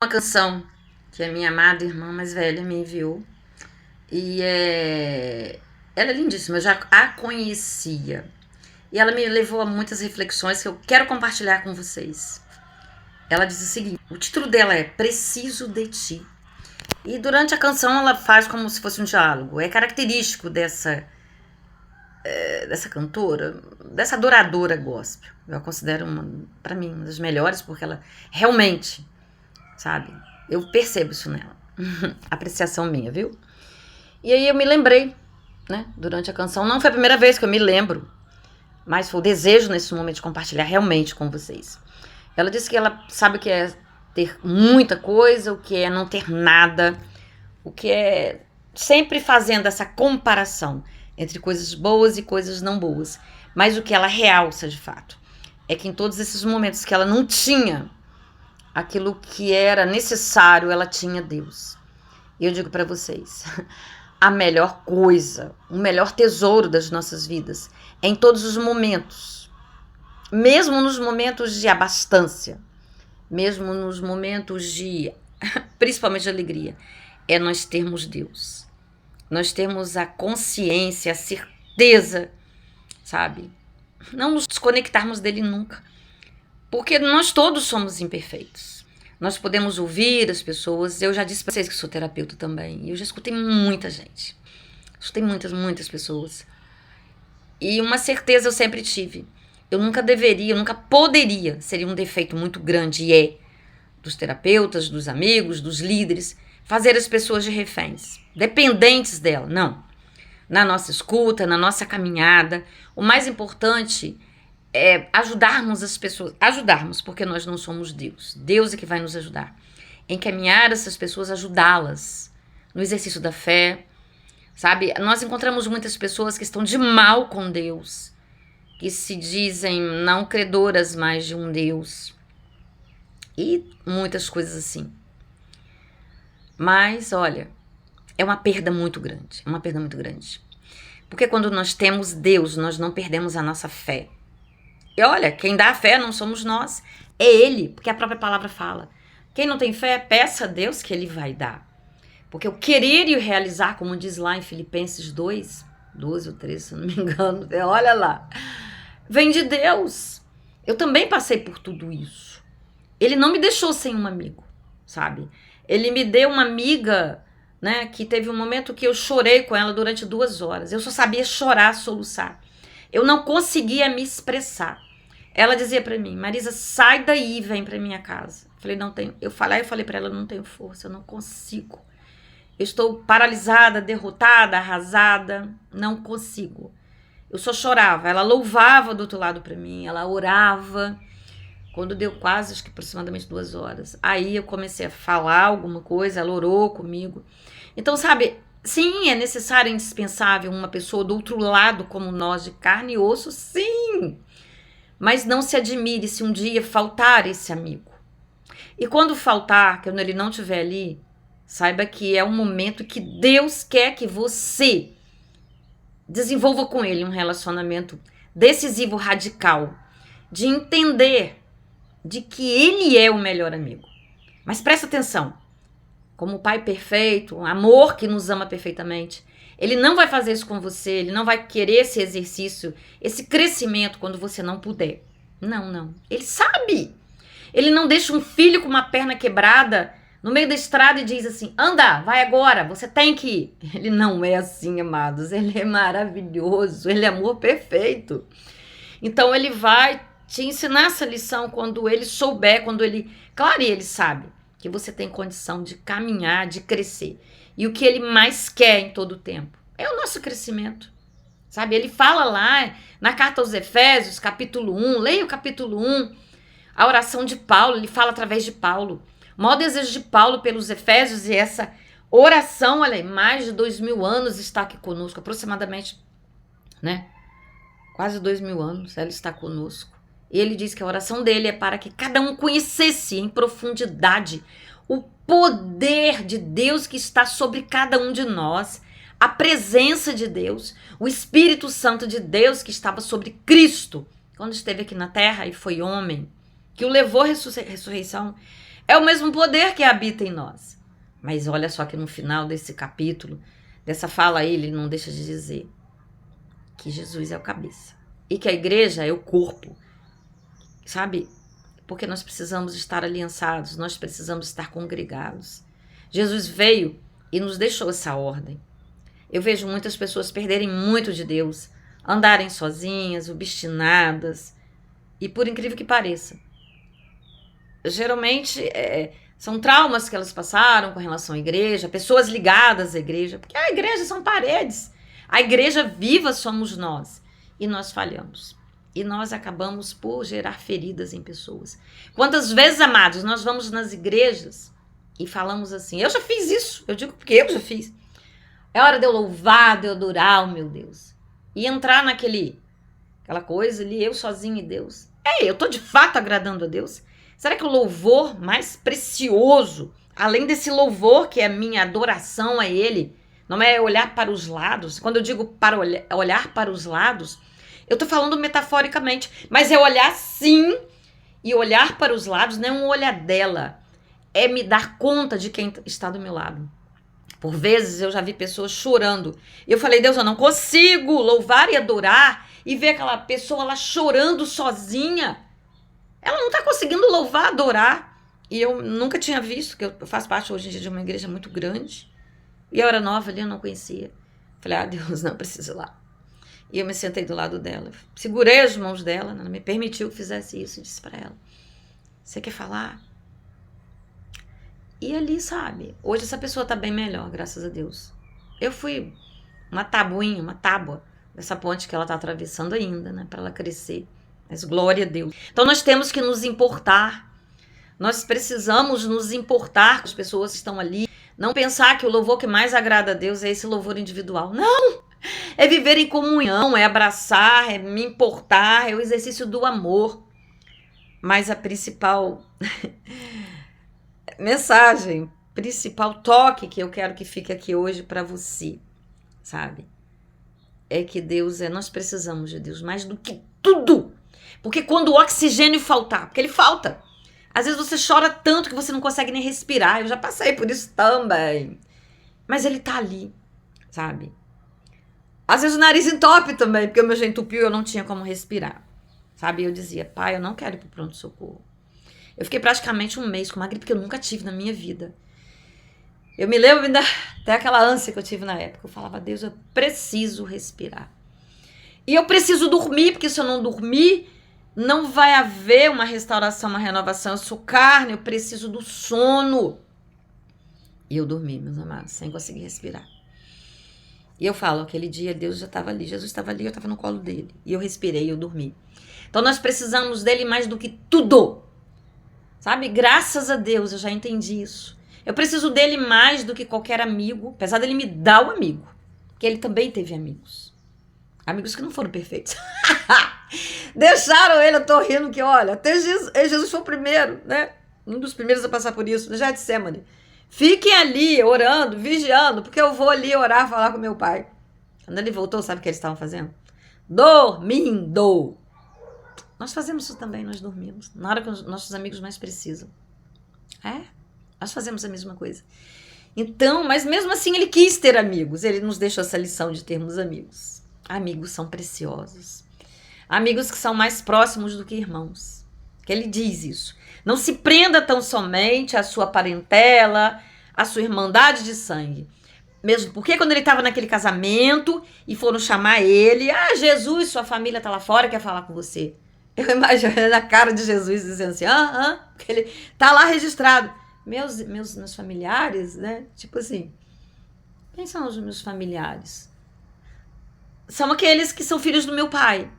Uma canção que a minha amada irmã mais velha me enviou. E ela é lindíssima, eu já a conhecia. E ela me levou a muitas reflexões que eu quero compartilhar com vocês. Ela diz o seguinte: o título dela é Preciso de Ti. E durante a canção ela faz como se fosse um diálogo. É característico dessa cantora, dessa adoradora gospel. Eu a considero, para mim, uma das melhores, porque ela realmente, sabe, eu percebo isso nela. Apreciação minha, viu? E aí eu me lembrei, né, durante a canção. Não foi a primeira vez que eu me lembro, mas foi o desejo nesse momento de compartilhar realmente com vocês. Ela disse que ela sabe o que é ter muita coisa, o que é não ter nada, o que é sempre fazendo essa comparação entre coisas boas e coisas não boas. Mas o que ela realça de fato é que em todos esses momentos que ela não tinha aquilo que era necessário, ela tinha Deus. E eu digo para vocês, a melhor coisa, o melhor tesouro das nossas vidas é em todos os momentos, mesmo nos momentos de abastança, mesmo nos momentos de, principalmente de alegria, é nós termos Deus. Nós termos a consciência, a certeza, sabe? Não nos desconectarmos dele nunca. Porque nós todos somos imperfeitos. Nós podemos ouvir as pessoas. Eu já disse para vocês que sou terapeuta também. E eu já escutei muita gente. Escutei muitas pessoas. E uma certeza eu sempre tive. Eu nunca deveria, eu nunca poderia. Seria um defeito muito grande, e é, dos terapeutas, dos amigos, dos líderes, fazer as pessoas de reféns, dependentes dela. Não. Na nossa escuta, na nossa caminhada, o mais importante é ajudarmos as pessoas. Ajudarmos, porque nós não somos Deus. Deus é que vai nos ajudar. Encaminhar essas pessoas, ajudá-las no exercício da fé, sabe? Nós encontramos muitas pessoas que estão de mal com Deus, que se dizem não credoras mais de um Deus. E muitas coisas assim. Mas, olha, é uma perda muito grande. É uma perda muito grande. Porque quando nós temos Deus, nós não perdemos a nossa fé. E olha, quem dá a fé não somos nós, é Ele, porque a própria palavra fala. Quem não tem fé, peça a Deus que Ele vai dar. Porque o querer e o realizar, como diz lá em Filipenses 2, 12 ou 13, se eu não me engano, olha lá, vem de Deus. Eu também passei por tudo isso. Ele não me deixou sem um amigo, sabe? Ele me deu uma amiga, né, que teve um momento que eu chorei com ela durante 2 horas. Eu só sabia chorar, soluçar. Eu não conseguia me expressar. Ela dizia pra mim: Marisa, sai daí e vem pra minha casa. Eu falei, não tenho. Eu falei pra ela, não tenho força, eu não consigo. Eu estou paralisada, derrotada, arrasada, não consigo. Eu só chorava. Ela louvava do outro lado pra mim, ela orava. Quando deu quase, acho que aproximadamente 2 horas. Aí eu comecei a falar alguma coisa, ela orou comigo. Então, sabe, sim, é necessário, é indispensável uma pessoa do outro lado como nós, de carne e osso, sim. Mas não se admire se um dia faltar esse amigo. E quando faltar, quando ele não estiver ali, saiba que é um momento que Deus quer que você desenvolva com ele um relacionamento decisivo, radical, de entender de que ele é o melhor amigo. Mas presta atenção, como o Pai perfeito, um amor que nos ama perfeitamente, ele não vai fazer isso com você, ele não vai querer esse exercício, esse crescimento quando você não puder. Não, não. Ele sabe. Ele não deixa um filho com uma perna quebrada no meio da estrada e diz assim, anda, vai agora, você tem que ir. Ele não é assim, amados. Ele é maravilhoso, ele é amor perfeito. Então ele vai te ensinar essa lição quando ele souber, quando ele... Claro, ele sabe que você tem condição de caminhar, de crescer. E o que ele mais quer em todo o tempo é o nosso crescimento. Sabe, ele fala lá na carta aos Efésios, capítulo 1, leia o capítulo 1, a oração de Paulo, ele fala através de Paulo. O maior desejo de Paulo pelos Efésios e essa oração, olha aí, mais de 2000 anos está aqui conosco, aproximadamente, né? Quase 2000 anos ela está conosco. E ele diz que a oração dele é para que cada um conhecesse em profundidade o poder de Deus que está sobre cada um de nós, a presença de Deus, o Espírito Santo de Deus que estava sobre Cristo, quando esteve aqui na terra e foi homem, que o levou à ressurreição. É o mesmo poder que habita em nós. Mas olha só que no final desse capítulo, dessa fala aí, ele não deixa de dizer que Jesus é o cabeça e que a igreja é o corpo, sabe? Porque nós precisamos estar aliançados, nós precisamos estar congregados. Jesus veio e nos deixou essa ordem. Eu vejo muitas pessoas perderem muito de Deus, andarem sozinhas, obstinadas, e por incrível que pareça, geralmente são traumas que elas passaram com relação à igreja, pessoas ligadas à igreja, porque a igreja são paredes, a igreja viva somos nós, e nós falhamos. E nós acabamos por gerar feridas em pessoas. Quantas vezes, amados, nós vamos nas igrejas e falamos assim, eu já fiz isso, eu digo porque eu já fiz. É hora de eu louvar, de eu adorar o meu Deus. E entrar aquela coisa ali, eu sozinho e Deus. Eu tô de fato agradando a Deus? Será que o louvor mais precioso, além desse louvor que é a minha adoração a Ele, não é olhar para os lados? Quando eu digo para olhar para os lados, eu tô falando metaforicamente, mas é olhar sim, e olhar para os lados não é um olhadela, é me dar conta de quem está do meu lado. Por vezes eu já vi pessoas chorando. Eu falei, Deus, eu não consigo louvar e adorar e ver aquela pessoa lá chorando sozinha. Ela não está conseguindo louvar, adorar. E eu nunca tinha visto, que eu faço parte hoje em dia de uma igreja muito grande. E eu era nova ali, eu não conhecia. Falei, Deus, não preciso ir lá. E eu me sentei do lado dela. Segurei as mãos dela, ela me permitiu que fizesse isso e disse para ela, você quer falar? E ali, sabe, hoje essa pessoa tá bem melhor, graças a Deus. Eu fui uma tábua dessa ponte que ela tá atravessando ainda, né, para ela crescer. Mas glória a Deus. Então nós temos que nos importar. Nós precisamos nos importar com as pessoas que estão ali. Não pensar que o louvor que mais agrada a Deus é esse louvor individual. Não! É viver em comunhão, é abraçar, é me importar, é o exercício do amor. Mas a principal mensagem, principal toque que eu quero que fique aqui hoje para você, sabe? É que Deus nós precisamos de Deus mais do que tudo. Porque quando o oxigênio faltar, porque ele falta, às vezes você chora tanto que você não consegue nem respirar. Eu já passei por isso também. Mas ele tá ali, sabe? Às vezes o nariz entope também, porque o meu já entupiu e eu não tinha como respirar. Sabe? Eu dizia, pai, eu não quero ir pro pronto-socorro. Eu fiquei praticamente um mês com uma gripe que eu nunca tive na minha vida. Eu me lembro até aquela ânsia que eu tive na época. Eu falava, Deus, eu preciso respirar. E eu preciso dormir, porque se eu não dormir, não vai haver uma restauração, uma renovação. Eu sou carne, eu preciso do sono. E eu dormi, meus amados, sem conseguir respirar. E eu falo, aquele dia Deus já estava ali, Jesus estava ali, eu estava no colo dele. E eu respirei, eu dormi. Então nós precisamos dele mais do que tudo. Sabe? Graças a Deus eu já entendi isso. Eu preciso dele mais do que qualquer amigo, apesar dele me dar o amigo. Porque ele também teve amigos. Amigos que não foram perfeitos. Deixaram ele, eu tô rindo que, olha, até Jesus foi o primeiro, né? Um dos primeiros a passar por isso, no Getsemane. Fiquem ali orando, vigiando, porque eu vou ali orar, falar com meu pai. Quando ele voltou, sabe o que eles estavam fazendo? Dormindo. Nós fazemos isso também, nós dormimos. Na hora que os nossos amigos mais precisam. Nós fazemos a mesma coisa. Então, mas mesmo assim ele quis ter amigos. Ele nos deixou essa lição de termos amigos. Amigos são preciosos. Amigos que são mais próximos do que irmãos. Que ele diz isso. Não se prenda tão somente à sua parentela, à sua irmandade de sangue. Mesmo porque quando ele estava naquele casamento e foram chamar ele, Jesus, sua família está lá fora, quer falar com você. Eu imagino a cara de Jesus dizendo assim, porque ele tá lá registrado. Meus familiares, né? Tipo assim, quem são os meus familiares? São aqueles que são filhos do meu pai.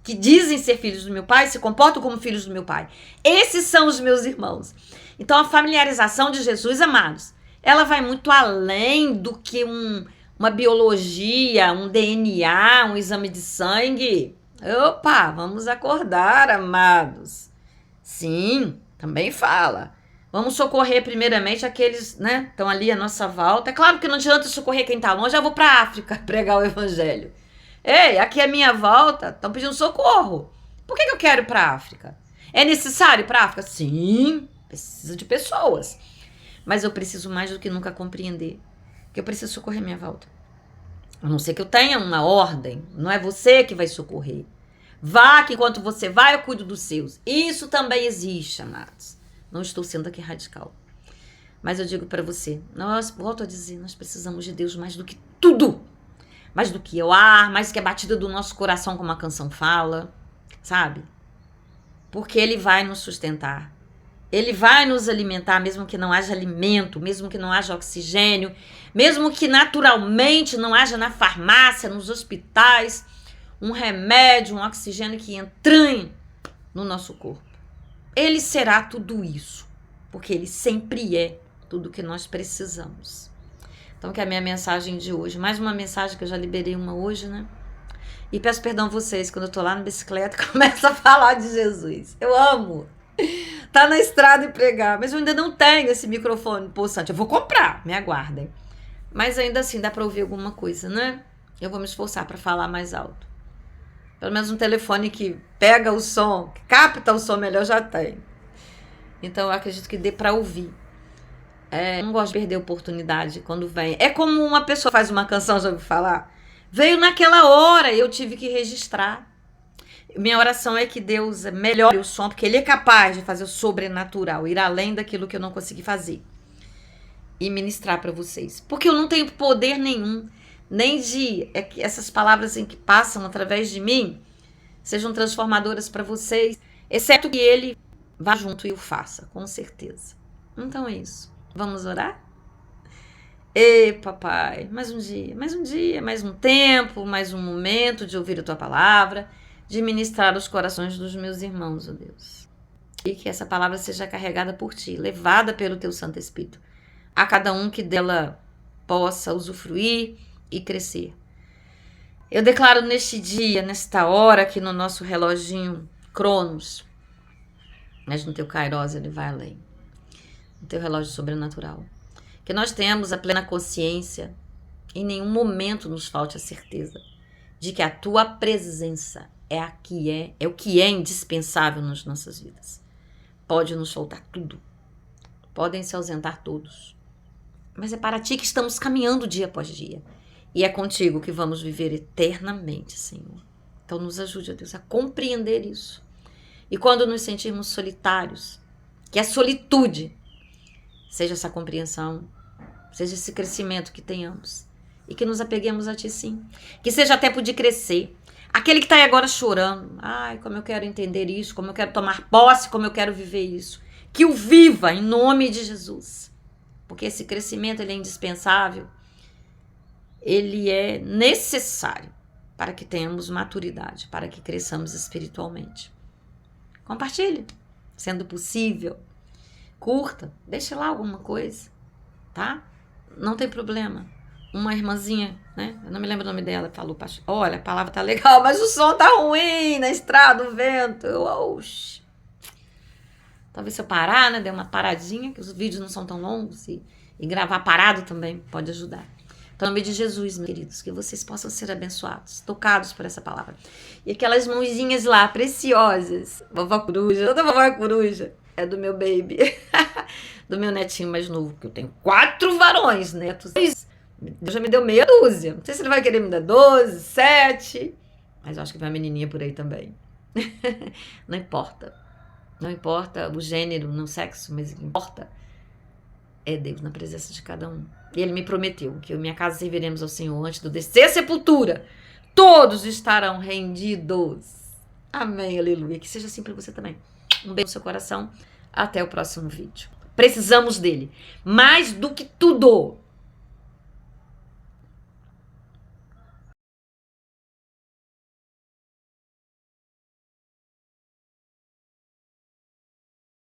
Que dizem ser filhos do meu pai, se comportam como filhos do meu pai. Esses são os meus irmãos. Então a familiarização de Jesus, amados, ela vai muito além do que uma biologia, um DNA, um exame de sangue. Opa, vamos acordar, amados. Sim, também fala. Vamos socorrer primeiramente aqueles, né, estão ali à nossa volta. É claro que não adianta socorrer quem está longe, eu vou para a África pregar o evangelho. Ei, aqui é minha volta, estão pedindo socorro. Por que eu quero ir para a África? É necessário ir para a África? Sim. Preciso de pessoas. Mas eu preciso mais do que nunca compreender que eu preciso socorrer minha volta. A não ser que eu tenha uma ordem. Não é você que vai socorrer. Vá, que enquanto você vai, eu cuido dos seus. Isso também existe, amados. Não estou sendo aqui radical. Mas eu digo para você, nós, volto a dizer, nós precisamos de Deus mais do que tudo. Mais do que o ar, mais do que a batida do nosso coração, como a canção fala, sabe? Porque Ele vai nos sustentar. Ele vai nos alimentar, mesmo que não haja alimento, mesmo que não haja oxigênio, mesmo que naturalmente não haja na farmácia, nos hospitais, um remédio, um oxigênio que entranhe no nosso corpo. Ele será tudo isso, porque Ele sempre é tudo o que nós precisamos. Então, que é a minha mensagem de hoje, mais uma mensagem que eu já liberei uma hoje, né? E peço perdão a vocês, quando eu tô lá na bicicleta, começo a falar de Jesus. Eu amo tá na estrada e pregar, mas eu ainda não tenho esse microfone pulsante. Eu vou comprar, me aguardem. Mas ainda assim dá pra ouvir alguma coisa, né? Eu vou me esforçar pra falar mais alto. Pelo menos um telefone que pega o som, que capta o som melhor, já tem. Então eu acredito que dê pra ouvir. Não gosto de perder a oportunidade quando vem. É como uma pessoa faz uma canção, já ouviu falar? Veio naquela hora e eu tive que registrar. Minha oração é que Deus melhore o som, porque Ele é capaz de fazer o sobrenatural, ir além daquilo que eu não consegui fazer. E ministrar para vocês. Porque eu não tenho poder nenhum, nem de que essas palavras que passam através de mim sejam transformadoras para vocês, exceto que Ele vá junto e o faça, com certeza. Então é isso. Vamos orar? Ei, papai, mais um dia, mais um tempo, mais um momento de ouvir a Tua palavra, de ministrar os corações dos meus irmãos, ó Deus. E que essa palavra seja carregada por Ti, levada pelo Teu Santo Espírito, a cada um que dela possa usufruir e crescer. Eu declaro neste dia, nesta hora, aqui no nosso reloginho Cronos, mas no Teu Kairos ele vai além, no Teu relógio sobrenatural, que nós tenhamos a plena consciência, em nenhum momento nos falte a certeza de que a Tua presença é o que é indispensável nas nossas vidas. Pode nos faltar tudo, podem se ausentar todos, mas é para Ti que estamos caminhando dia após dia, e é contigo que vamos viver eternamente, Senhor. Então nos ajude, ó Deus, a compreender isso. E quando nos sentirmos solitários, que a solitude seja essa compreensão, seja esse crescimento que tenhamos, e que nos apeguemos a Ti, sim. Que seja tempo de crescer. Aquele que está aí agora chorando, ai, como eu quero entender isso, como eu quero tomar posse, como eu quero viver isso. Que o viva em nome de Jesus. Porque esse crescimento ele é indispensável, ele é necessário para que tenhamos maturidade, para que cresçamos espiritualmente. Compartilhe, sendo possível. Curta, deixe lá alguma coisa, tá? Não tem problema. Uma irmãzinha, né? Eu não me lembro o nome dela, falou, olha, a palavra tá legal, mas o som tá ruim na estrada, o vento. Oxi. Talvez se eu parar, né? Der uma paradinha, que os vídeos não são tão longos, e gravar parado também pode ajudar. Então, em nome de Jesus, meus queridos, que vocês possam ser abençoados, tocados por essa palavra. E aquelas mãozinhas lá, preciosas. Vovó Coruja, toda vovó Coruja é do meu baby, do meu netinho mais novo, que eu tenho 4 varões, netos. Deus já me deu meia dúzia. Não sei se ele vai querer me dar 12, 7, mas eu acho que vai uma menininha por aí também. Não importa. Não importa o gênero, não o sexo, mas o que importa é Deus na presença de cada um. E Ele me prometeu que eu e minha casa serviremos ao Senhor antes do descer a sepultura. Todos estarão rendidos. Amém, aleluia. Que seja assim para você também. Um beijo no seu coração. Até o próximo vídeo. Precisamos dele. Mais do que tudo.